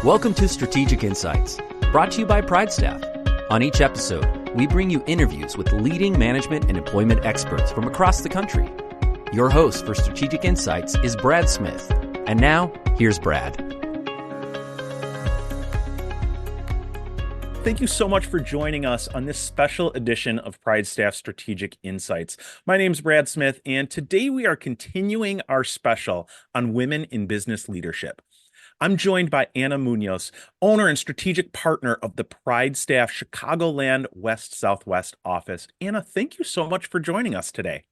Welcome to Strategic Insights, brought to you by PrideStaff. On each episode, we bring you interviews with leading management and employment experts from across the country. Your host for Strategic Insights is Brad Smith. And now, here's Brad. Thank you so much for joining us on this special edition of PrideStaff Strategic Insights. My name is Brad Smith, and today we are continuing our special on women in business leadership. I'm joined by Ana Muñoz, owner and strategic partner of the PrideStaff Chicagoland West Southwest office. Ana, thank you so much for joining us today.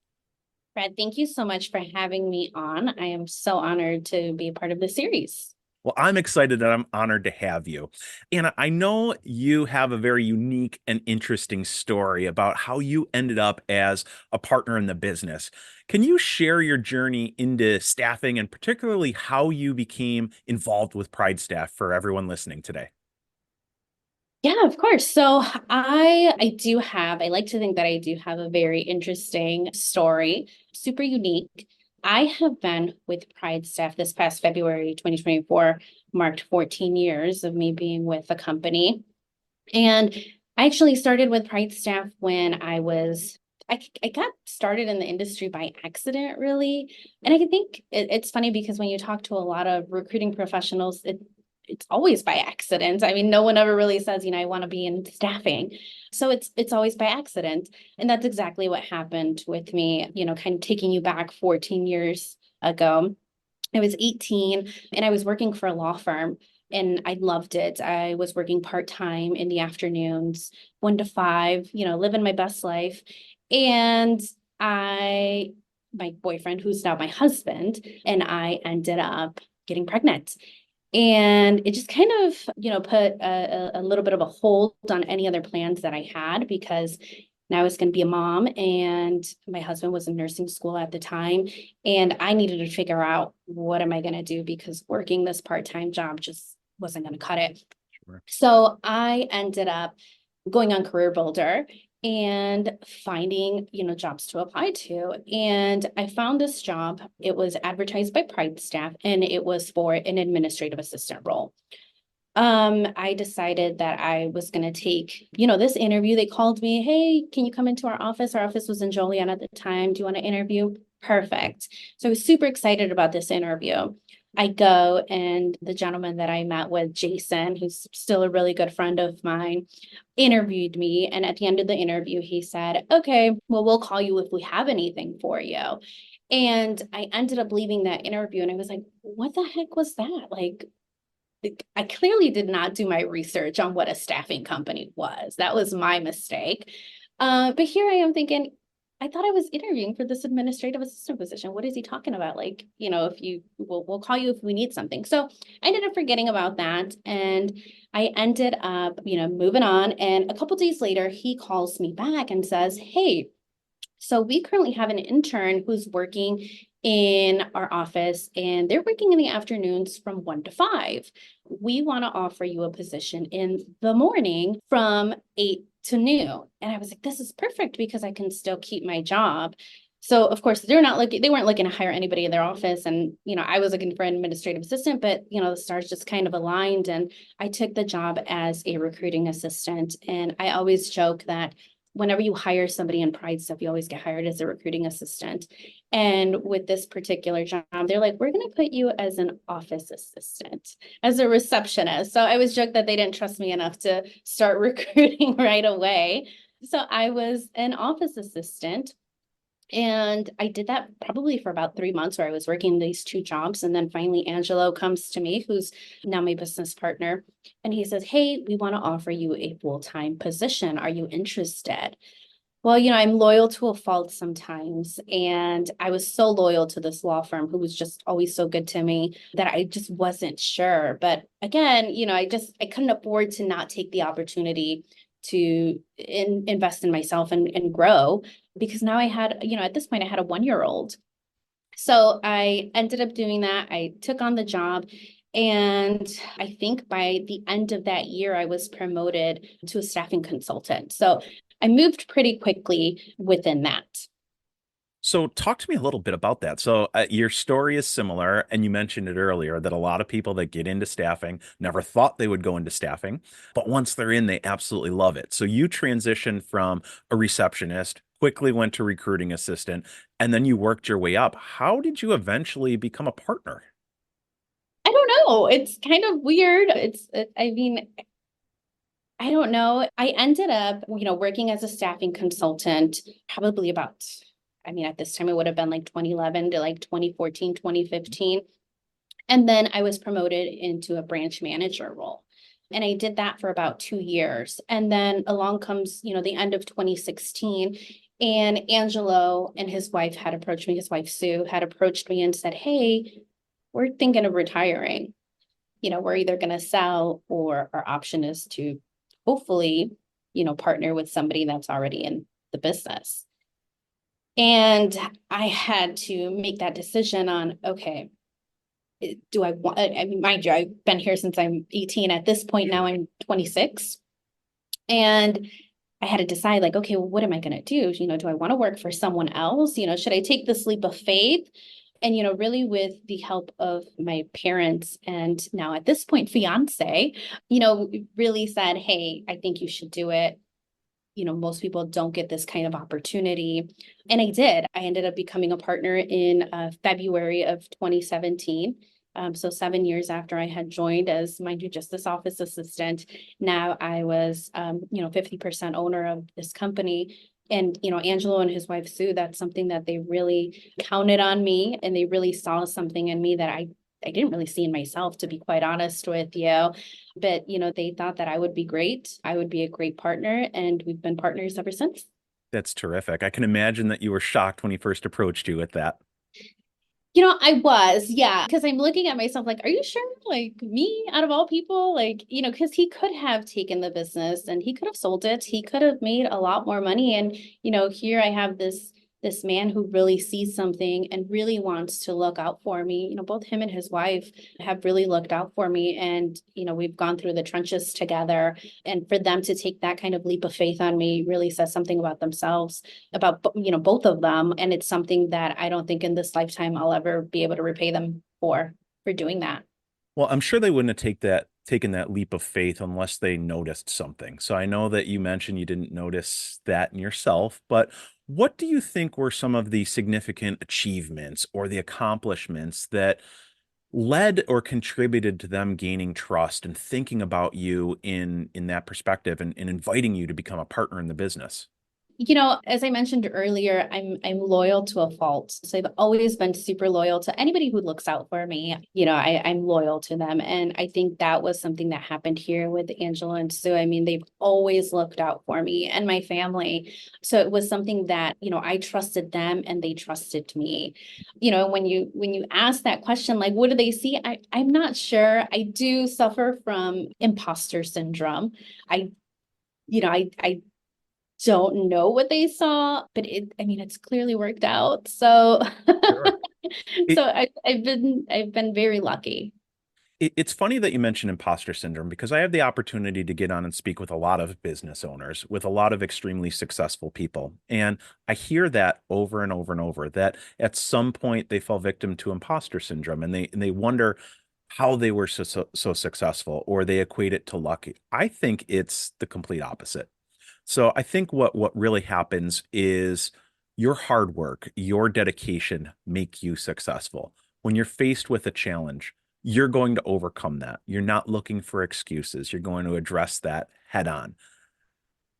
Brad, thank you so much for having me on. I am so honored to be a part of the series. Well, I'm excited that I'm honored to have you. Ana, I know you have a very unique and interesting story about how you ended up as a partner in the business. Can you share your journey into staffing and particularly how you became involved with PrideStaff for everyone listening today? Yeah, of course. So I like to think that I do have a very interesting story, super unique. I have been with PrideStaff this past February 2024, marked 14 years of me being with the company. And I actually started with PrideStaff when I got started in the industry by accident, really. And I think it's funny because when you talk to a lot of recruiting professionals, it's always by accident. I mean, no one ever really says, I want to be in staffing. So it's always by accident. And that's exactly what happened with me, kind of taking you back 14 years ago. I was 18 and I was working for a law firm and I loved it. I was working part-time in the afternoons, 1 to 5, living my best life. And my boyfriend, who's now my husband, and I ended up getting pregnant. And it just kind of, put a little bit of a hold on any other plans that I had because now I was going to be a mom and my husband was in nursing school at the time. And I needed to figure out what am I going to do because working this part-time job just wasn't going to cut it. Sure. So I ended up going on Career Builder and finding, jobs to apply to. And I found this job. It was advertised by PrideStaff and it was for an administrative assistant role. I decided that I was going to take, this interview. They called me, hey, can you come into our office? Our office was in Joliet at the time. Do you want to interview? Perfect. So I was super excited about this interview. I go and the gentleman that I met with, Jason, who's still a really good friend of mine, interviewed me. And at the end of the interview, he said, okay, well, we'll call you if we have anything for you. And I ended up leaving that interview and I was like, what the heck was that? Like, I clearly did not do my research on what a staffing company was. That was my mistake. But here I am thinking, I thought I was interviewing for this administrative assistant position. What is he talking about? Like, we'll call you if we need something. So I ended up forgetting about that. And I ended up, moving on. And a couple of days later, he calls me back and says, hey, so we currently have an intern who's working in our office and they're working in the afternoons from 1 to 5. We want to offer you a position in the morning from 8 to noon. And I was like, this is perfect because I can still keep my job. So of course they weren't looking to hire anybody in their office. And, I was looking for an administrative assistant, but the stars just kind of aligned and I took the job as a recruiting assistant. And I always joke that whenever you hire somebody in PrideStaff, you always get hired as a recruiting assistant. And with this particular job, they're like, we're going to put you as an office assistant, as a receptionist. So I was joked that they didn't trust me enough to start recruiting right away. So I was an office assistant. And I did that probably for about 3 months where I was working these 2 jobs. And then finally, Angelo comes to me, who's now my business partner. And he says, hey, we want to offer you a full-time position. Are you interested? Well, I'm loyal to a fault sometimes. And I was so loyal to this law firm who was just always so good to me that I just wasn't sure. But again, I couldn't afford to not take the opportunity to invest in myself and grow because now I had, at this point I had a 1-year-old. So I ended up doing that. I took on the job and I think by the end of that year, I was promoted to a staffing consultant. So I moved pretty quickly within that. So talk to me a little bit about that. So your story is similar, and you mentioned it earlier that a lot of people that get into staffing never thought they would go into staffing, but once they're in, they absolutely love it. So you transitioned from a receptionist, quickly went to recruiting assistant, and then you worked your way up. How did you eventually become a partner? I don't know. It's kind of weird. I mean, I don't know. I ended up, working as a staffing consultant probably about, I mean, at this time it would have been like 2011 to like 2014, 2015. And then I was promoted into a branch manager role. And I did that for about 2 years. And then along comes, the end of 2016. And Angelo and his wife had approached me, his wife Sue had approached me and said, "Hey, we're thinking of retiring. We're either going to sell or our option is to hopefully, partner with somebody that's already in the business." And I had to make that decision on, okay, do I want, I mean, mind you, I've been here since I'm 18. At this point now I'm 26. And I had to decide like, okay, well, what am I going to do? Do I want to work for someone else? Should I take this leap of faith? And, really with the help of my parents and now at this point, fiance, really said, "Hey, I think you should do it. Most people don't get this kind of opportunity." And I did. I ended up becoming a partner in February of 2017. So 7 years after I had joined as, mind you, just this office assistant. Now I was, 50% owner of this company. And, Angelo and his wife, Sue, that's something that they really counted on me and they really saw something in me that I didn't really see in myself, to be quite honest with you. But, they thought that I would be great. I would be a great partner. And we've been partners ever since. That's terrific. I can imagine that you were shocked when he first approached you with that. I was, yeah, because I'm looking at myself like, are you sure? Like me, out of all people, like, because he could have taken the business and he could have sold it. He could have made a lot more money. And, here I have this man who really sees something and really wants to look out for me. Both him and his wife have really looked out for me. And, we've gone through the trenches together. And for them to take that kind of leap of faith on me really says something about themselves, about, both of them. And it's something that I don't think in this lifetime I'll ever be able to repay them for doing that. Well, I'm sure they wouldn't have taken that leap of faith unless they noticed something. So I know that you mentioned you didn't notice that in yourself, but what do you think were some of the significant achievements or the accomplishments that led or contributed to them gaining trust and thinking about you in that perspective and inviting you to become a partner in the business? As I mentioned earlier, I'm loyal to a fault. So I've always been super loyal to anybody who looks out for me. I'm loyal to them. And I think that was something that happened here with Angela and Sue. I mean, they've always looked out for me and my family. So it was something that, I trusted them and they trusted me. When you ask that question, like, what do they see? I'm not sure. I do suffer from imposter syndrome. I don't know what they saw, but it's clearly worked out. So, Sure. so I've been very lucky. It's funny that you mentioned imposter syndrome because I have the opportunity to get on and speak with a lot of business owners, with a lot of extremely successful people. And I hear that over and over and over that at some point they fall victim to imposter syndrome and they wonder how they were so successful or they equate it to luck. I think it's the complete opposite. So I think what really happens is your hard work, your dedication make you successful. When you're faced with a challenge, you're going to overcome that. You're not looking for excuses. You're going to address that head on.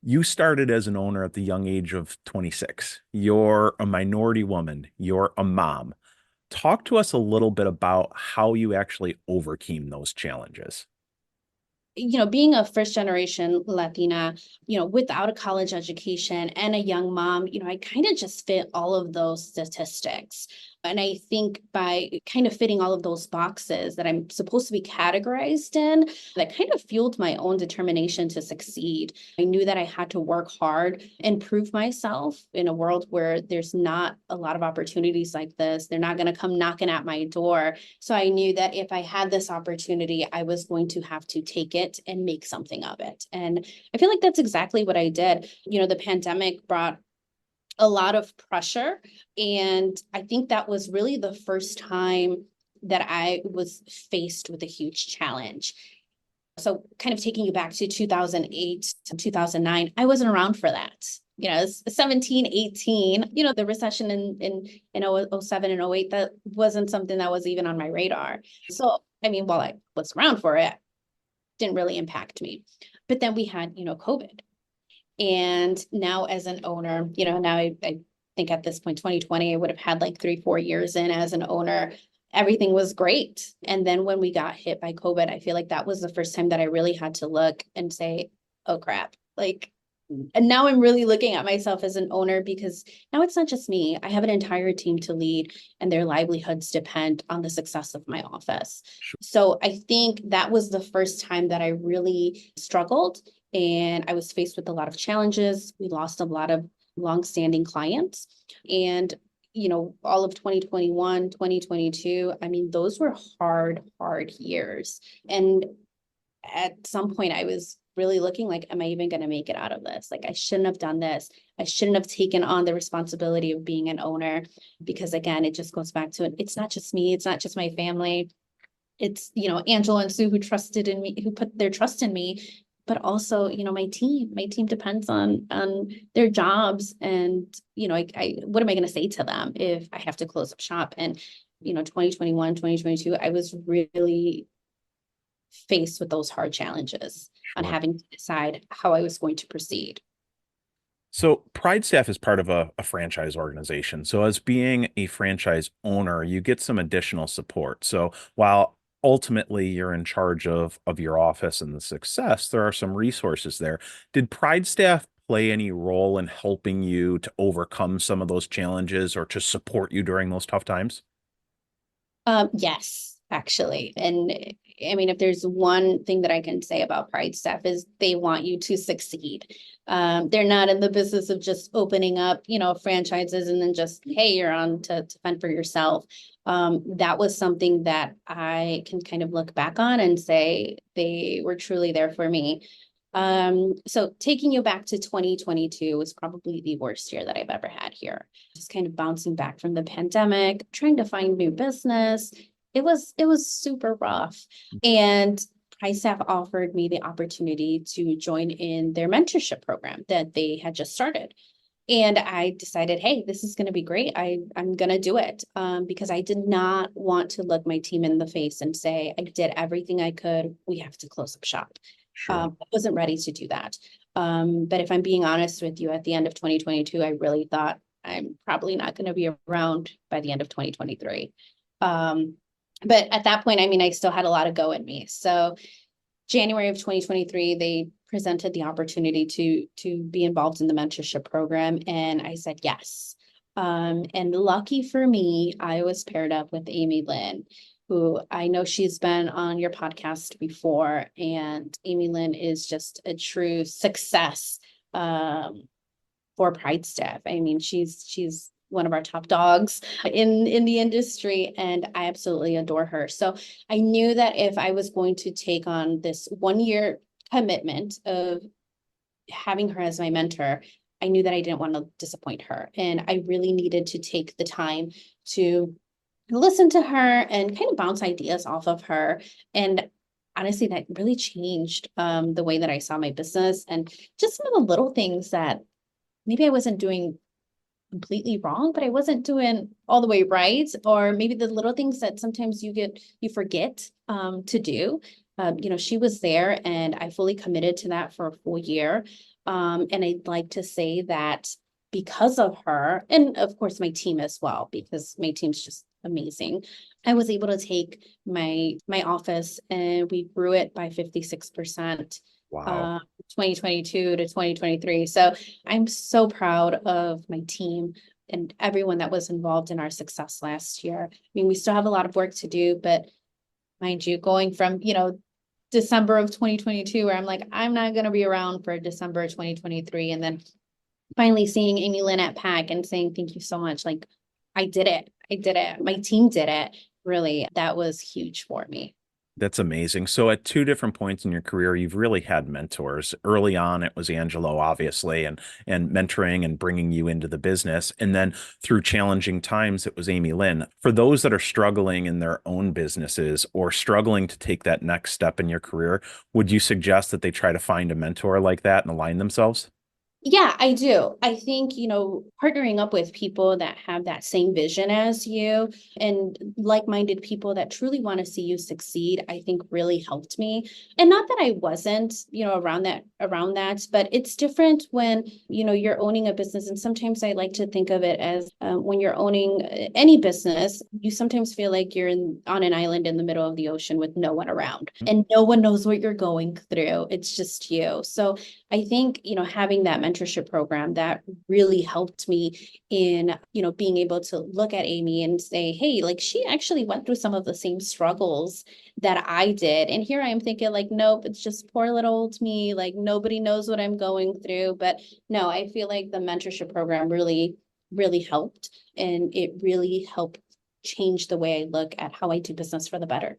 You started as an owner at the young age of 26. You're a minority woman. You're a mom. Talk to us a little bit about how you actually overcame those challenges. Being a first generation Latina, without a college education and a young mom, I kind of just fit all of those statistics. And I think by kind of fitting all of those boxes that I'm supposed to be categorized in, that kind of fueled my own determination to succeed. I knew that I had to work hard and prove myself in a world where there's not a lot of opportunities like this. They're not going to come knocking at my door. So I knew that if I had this opportunity, I was going to have to take it and make something of it. And I feel like that's exactly what I did. The pandemic brought a lot of pressure. And I think that was really the first time that I was faced with a huge challenge. So kind of taking you back to 2008 to 2009, I wasn't around for that. 17, 18, the recession in 07 and 08, that wasn't something that was even on my radar. So, while I was around for it, didn't really impact me. But then we had, COVID. And now as an owner, now I think at this point, 2020, I would have had like 3-4 years in as an owner. Everything was great. And then when we got hit by COVID, I feel like that was the first time that I really had to look and say, oh crap, and now I'm really looking at myself as an owner, because now it's not just me. I have an entire team to lead, and their livelihoods depend on the success of my office. Sure. So I think that was the first time that I really struggled, and I was faced with a lot of challenges. We lost a lot of longstanding clients, and all of 2021, 2022, those were hard years. And at some point I was really looking like, am I even going to make it out of this? Like, I shouldn't have done this. I shouldn't have taken on the responsibility of being an owner, because again, it just goes back to it. It's not just me. It's not just my family. It's, Angela and Sue who trusted in me, who put their trust in me, but also, my team depends on their jobs. And, I what am I going to say to them if I have to close up shop? And, 2021, 2022, I was really faced with those hard challenges on having to decide how I was going to proceed. So PrideStaff is part of a franchise organization. So as being a franchise owner, you get some additional support. So while ultimately you're in charge of your office and the success, there are some resources there. Did PrideStaff play any role in helping you to overcome some of those challenges or to support you during those tough times? Yes, actually. And if there's one thing that I can say about PrideStaff is they want you to succeed. They're not in the business of just opening up, franchises and then just, hey, you're on to fend for yourself. That was something that I can kind of look back on and say they were truly there for me. So taking you back to 2022 was probably the worst year that I've ever had here. Just kind of bouncing back from the pandemic, trying to find new business. It was super rough. And PrideStaff offered me the opportunity to join in their mentorship program that they had just started. And I decided, hey, this is going to be great. I'm going to do it because I did not want to look my team in the face and say, I did everything I could. We have to close up shop. Sure. I wasn't ready to do that. But if I'm being honest with you, at the end of 2022, I really thought I'm probably not going to be around by the end of 2023. But at that point, I still had a lot of go in me. So January of 2023, they presented the opportunity to be involved in the mentorship program. And I said, yes. And lucky for me, I was paired up with Amy Lynn, who I know she's been on your podcast before. And Amy Lynn is just a true success for PrideStaff. She's one of our top dogs in the industry, and I absolutely adore her. So I knew that if I was going to take on this 1-year commitment of having her as my mentor, I knew that I didn't want to disappoint her. And I really needed to take the time to listen to her and kind of bounce ideas off of her. And honestly, that really changed the way that I saw my business, and just some of the little things that maybe I wasn't doing completely wrong, but I wasn't doing all the way right. Or maybe the little things that sometimes you forget to do. She was there, and I fully committed to that for a full year. And I'd like to say that because of her, and of course my team as well, because my team's just amazing, I was able to take my office and we grew it by 56%. Wow. 2022 to 2023. So I'm so proud of my team and everyone that was involved in our success last year. We still have a lot of work to do, but mind you, going from, December of 2022, where I'm like, I'm not going to be around for December 2023. And then finally seeing Amy Lynn at PAC and saying, thank you so much. Like, I did it. My team did it. Really, that was huge for me. That's amazing. So at two different points in your career, you've really had mentors. Early on, it was Angelo, obviously, and mentoring and bringing you into the business. And then through challenging times, it was Amy Lynn. For those that are struggling in their own businesses or struggling to take that next step in your career, would you suggest that they try to find a mentor like that and align themselves? Yeah, I do. I think, partnering up with people that have that same vision as you and like-minded people that truly want to see you succeed, I think really helped me. And not that I wasn't, around that, but it's different when, you're owning a business. And sometimes I like to think of it as when you're owning any business, you sometimes feel like you're on an island in the middle of the ocean with no one around and no one knows what you're going through. It's just you. So I think, having that mentorship program that really helped me in, being able to look at Amy and say, hey, like she actually went through some of the same struggles that I did. And here I am thinking like, nope, it's just poor little old me. Like nobody knows what I'm going through. But no, I feel like the mentorship program really, really helped. And it really helped change the way I look at how I do business for the better.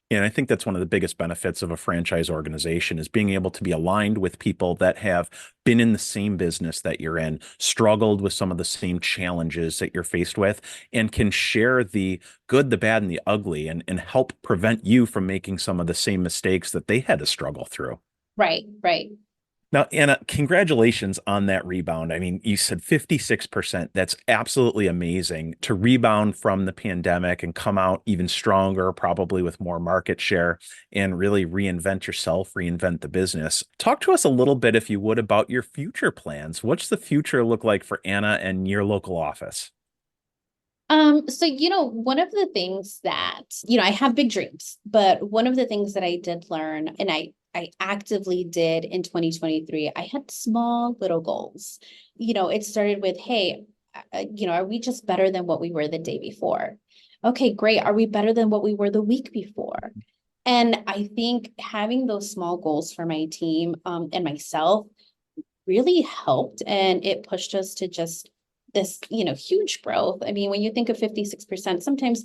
And I think that's one of the biggest benefits of a franchise organization is being able to be aligned with people that have been in the same business that you're in, struggled with some of the same challenges that you're faced with, and can share the good, the bad, and the ugly and help prevent you from making some of the same mistakes that they had to struggle through. Right, right. Now, Anna, congratulations on that rebound. I mean, you said 56%. That's absolutely amazing to rebound from the pandemic and come out even stronger, probably with more market share and really reinvent yourself, reinvent the business. Talk to us a little bit, if you would, about your future plans. What's the future look like for Anna and your local office? So, one of the things that, I have big dreams, but one of the things that I did learn and I actively did in 2023, I had small little goals. It started with, hey, are we just better than what we were the day before? Okay, great. Are we better than what we were the week before? And I think having those small goals for my team and myself really helped, and it pushed us to just this, huge growth. I mean, when you think of 56%, sometimes,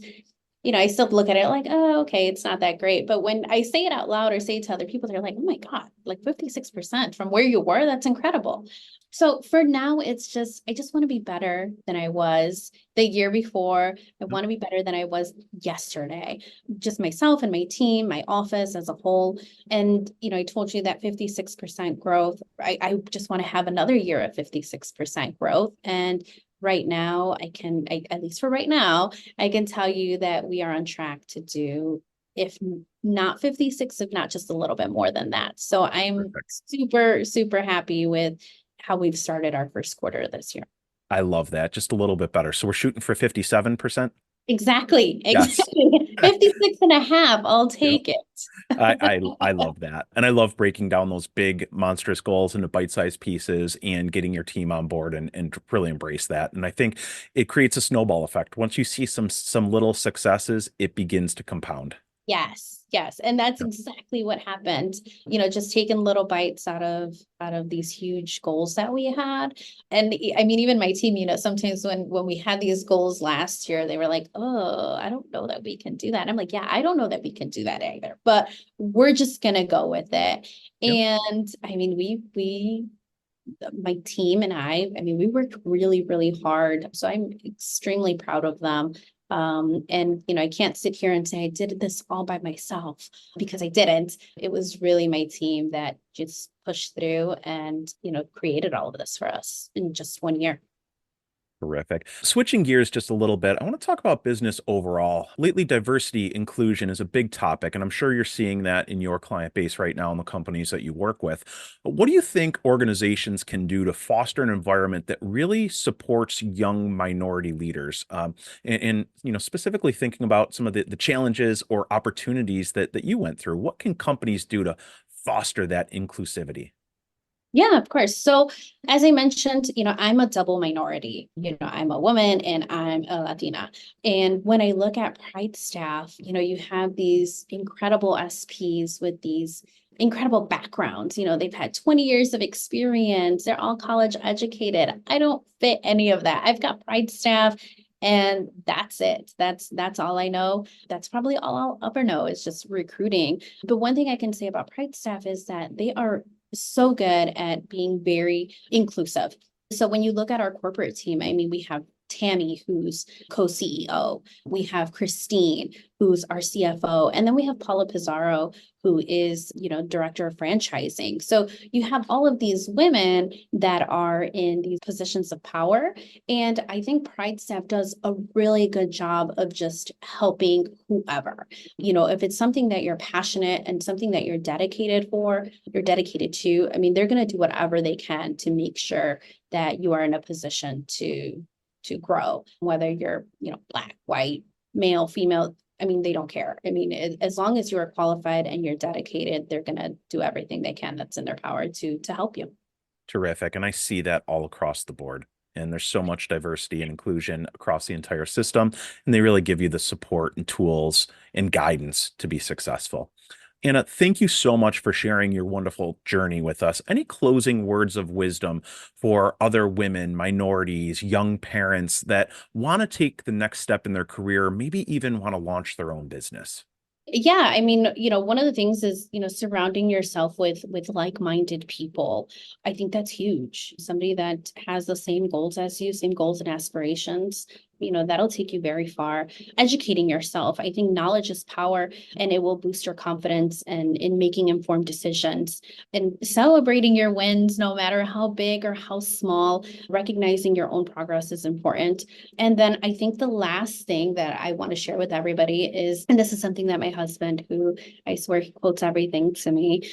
I still look at it like, oh, okay, it's not that great. But when I say it out loud or say it to other people, they're like, oh my God, like 56% from where you were, that's incredible. So for now, it's just, I just want to be better than I was the year before. I want to be better than I was yesterday, just myself and my team, my office as a whole. And, I told you that 56% growth, I just want to have another year of 56% growth. And right now, at least for right now, I can tell you that we are on track to do, if not 56, if not just a little bit more than that. So I'm Perfect. super, super happy with how we've started our first quarter this year. I love that. Just a little bit better. So we're shooting for 57%. Exactly. Yes. Exactly. 56 and a half. I'll Yep. take it. I love that. And I love breaking down those big monstrous goals into bite-sized pieces and getting your team on board and really embrace that. And I think it creates a snowball effect. Once you see some little successes, it begins to compound. Yes, yes. And that's exactly what happened. Just taking little bites out of these huge goals that we had. And I mean, even my team, sometimes when we had these goals last year, they were like, oh, I don't know that we can do that. And I'm like, yeah, I don't know that we can do that either, but we're just gonna go with it. Yep. And I mean, we my team and I mean, we worked really, really hard. So I'm extremely proud of them. And I can't sit here and say I did this all by myself because I didn't. It was really my team that just pushed through and, created all of this for us in just 1 year. Terrific. Switching gears just a little bit, I want to talk about business overall. Lately, diversity inclusion is a big topic, and I'm sure you're seeing that in your client base right now in the companies that you work with. But what do you think organizations can do to foster an environment that really supports young minority leaders? Specifically thinking about some of the challenges or opportunities that you went through. What can companies do to foster that inclusivity? Yeah, of course. So as I mentioned, I'm a double minority. I'm a woman and I'm a Latina. And when I look at Pride staff, you have these incredible SPs with these incredible backgrounds. They've had 20 years of experience. They're all college educated. I don't fit any of that. I've got Pride staff And that's it. That's all I know. That's probably all I'll ever know is just recruiting. But one thing I can say about PrideStaff is that they are so good at being very inclusive. So when you look at our corporate team, I mean, we have Tammy, who's co-CEO. We have Christine, who's our CFO. And then we have Paula Pizarro, who is, director of franchising. So you have all of these women that are in these positions of power. And I think PrideStaff does a really good job of just helping whoever, if it's something that you're passionate and something that you're dedicated to, I mean, they're going to do whatever they can to make sure that you are in a position to grow, whether you're, Black, white, male, female. I mean, they don't care. I mean, as long as you are qualified and you're dedicated, they're going to do everything they can that's in their power to help you. Terrific. And I see that all across the board. And there's so much diversity and inclusion across the entire system. And they really give you the support and tools and guidance to be successful. Anna, thank you so much for sharing your wonderful journey with us. Any closing words of wisdom for other women, minorities, young parents that want to take the next step in their career, maybe even want to launch their own business? Yeah, I mean, one of the things is, surrounding yourself with like-minded people. I think that's huge. Somebody that has the same goals as you, same goals and aspirations, that'll take you very far. Educating yourself. I think knowledge is power, and it will boost your confidence and in making informed decisions, and celebrating your wins, no matter how big or how small. Recognizing your own progress is important. And then I think the last thing that I want to share with everybody is, and this is something that my husband, who I swear he quotes everything to me,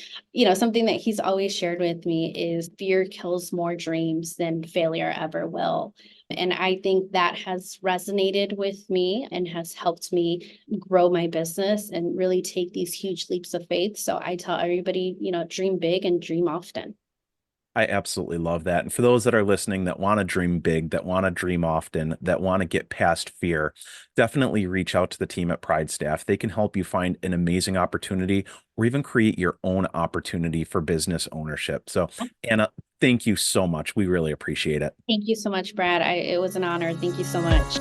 something that he's always shared with me is fear kills more dreams than failure ever will. And I think that has resonated with me and has helped me grow my business and really take these huge leaps of faith. So I tell everybody, dream big and dream often. I absolutely love that. And for those that are listening that want to dream big, that want to dream often, that want to get past fear, definitely reach out to the team at PrideStaff. They can help you find an amazing opportunity or even create your own opportunity for business ownership. So, Anna, thank you so much. We really appreciate it. Thank you so much, Brad. It was an honor. Thank you so much.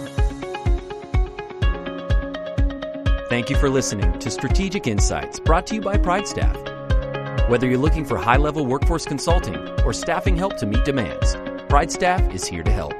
Thank you for listening to Strategic Insights, brought to you by PrideStaff. Whether you're looking for high-level workforce consulting or staffing help to meet demands, PrideStaff is here to help.